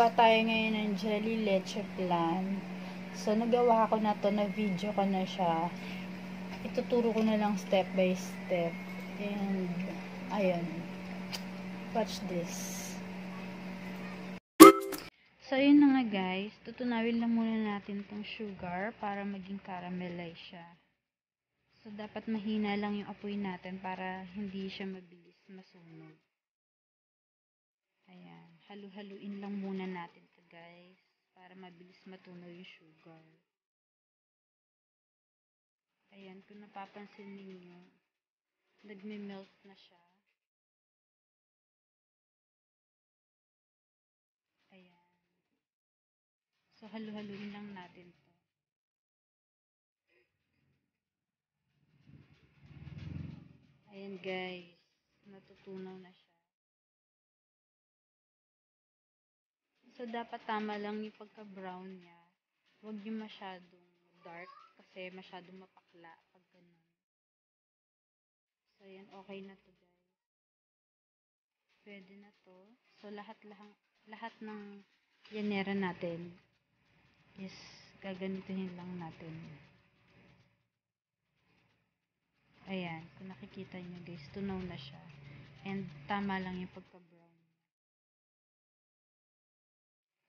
Gagawa tayo ngayon ng jelly leche flan. So, nagawa ko na to, na video ko na siya. Ituturo ko na lang step by step. And, ayun. Watch this. So, yun na nga guys. Tutunawin lang muna natin tong sugar para maging caramelize siya. So, dapat mahina lang yung apoy natin para hindi siya mabilis masunog. Ayan. Halu-haluin lang muna natin to guys. Para mabilis matunaw yung sugar. Ayan. Kung napapansin ninyo, nagme-melt na siya. Ayan. So, halu-haluin lang natin to. Ayan guys. Natutunaw na siya. So, dapat tama lang yung pagka-brown niya. Huwag yung masyadong dark kasi masyadong mapakla pag ganun. So, ayan. Okay na to guys. Pwede na to. So, lahat ng yanera natin is gaganituhin lang natin. Ayan. Kung nakikita nyo guys, tunaw na siya. And tama lang yung pagka-brown.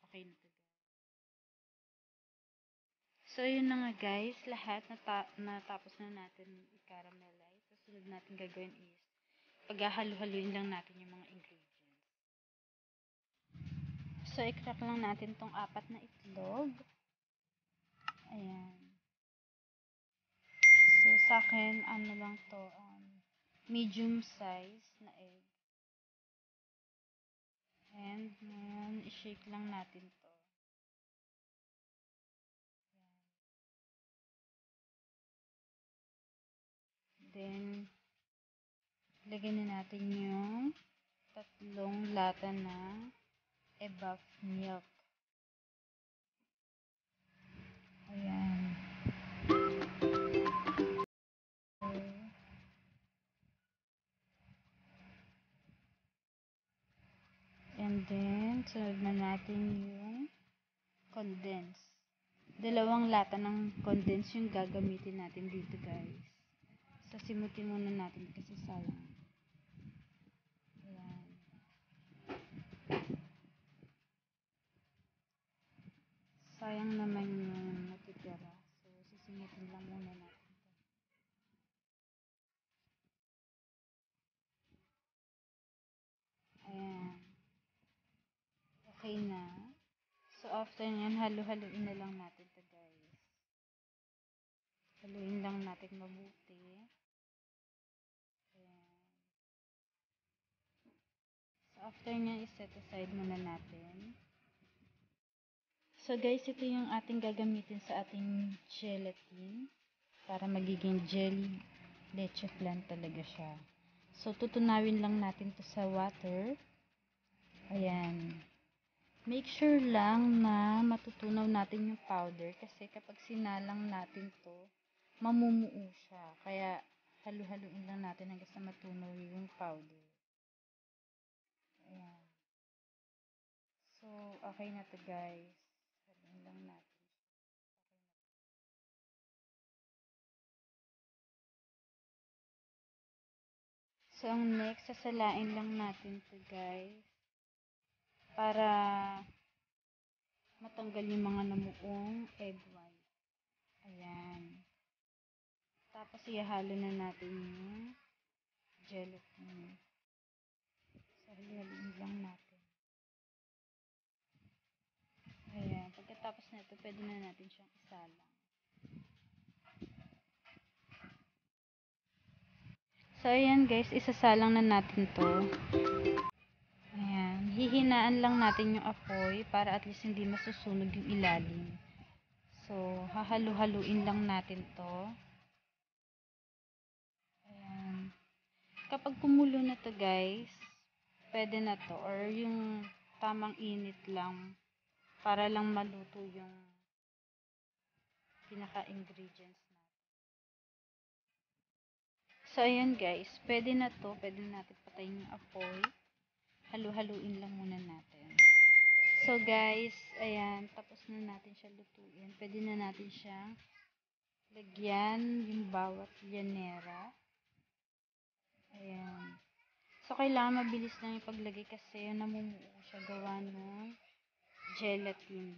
Okay na to guys. So, yun na nga guys. Lahat natapos na natin i-caramelize. So, sunod natin gagawin is paghahalu-haluin lang natin yung mga ingredients. So, i-crack lang natin tong 4 na itlog. Ayan. So, sa akin, ano lang to, medium size na egg. And, ngayon, i-shake lang natin to. Then, lagyan na natin yung 3 lata ng ebaf milk. Ayan. And then, sunod na natin yung condense. 2 lata ng condense yung gagamitin natin dito guys. Sasimutin muna natin kasi sayang. Ayan. Sayang naman yung natitira. So, sisimutin lang muna natin. Ayan. Okay na. So, after nyan, halu-haluin na lang natin to guys. Haluin lang natin mabuti. Ayan. So, after nyan, iset aside muna natin. So, guys, ito yung ating gagamitin sa ating gelatin para magiging jelly leche flan talaga siya. So, tutunawin lang natin to sa water. Ayan. Make sure lang na matutunaw natin yung powder kasi kapag sinalang natin to, mamumuo siya. Kaya, halu-haluin lang natin hanggang sa matunaw yung powder. Ayan. So, okay na to guys. Haluin lang natin. So, ang next, sasalain lang natin to guys. Para matanggal yung mga namuong egg white. Ayan. Tapos, ihalo na natin yung gelatin. So, haluin lang natin. Ayan. Pagkatapos na ito, pwede na natin siyang isalang. So, ayan guys, isasalang na natin to. Ayan. Hihinaan lang natin yung apoy para at least hindi masusunog yung ilalim. So, hahalu-haluin lang natin to. Ayan. Kapag kumulo na to guys, pwede na to. Or yung tamang init lang para lang maluto yung pinaka-ingredients natin. So, ayan guys. Pwede na to. Pwede na natin patayin yung apoy. Halu-haluin lang muna natin. So guys, ayan, tapos na natin siya lutuin. Pwede na natin siyang lagyan yung bawat llanera. Ayan. So, kailangan mabilis lang yung paglagay kasi namumuo siya gawa ng gelatin.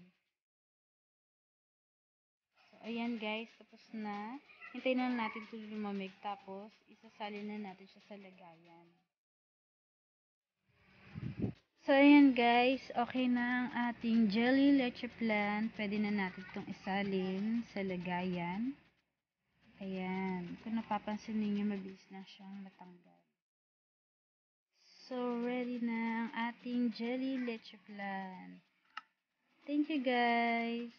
So, ayan guys, tapos na. Hintayin na natin ito lumamig tapos isasalin na natin siya sa lagayan. So, ayan guys, okay na ang ating jelly leche flan. Pwede na natin itong isalin sa lagayan. Ayan. Kung napapansin ninyo, mabilis na siyang matanggal. So, ready na ang ating jelly leche flan. Thank you guys!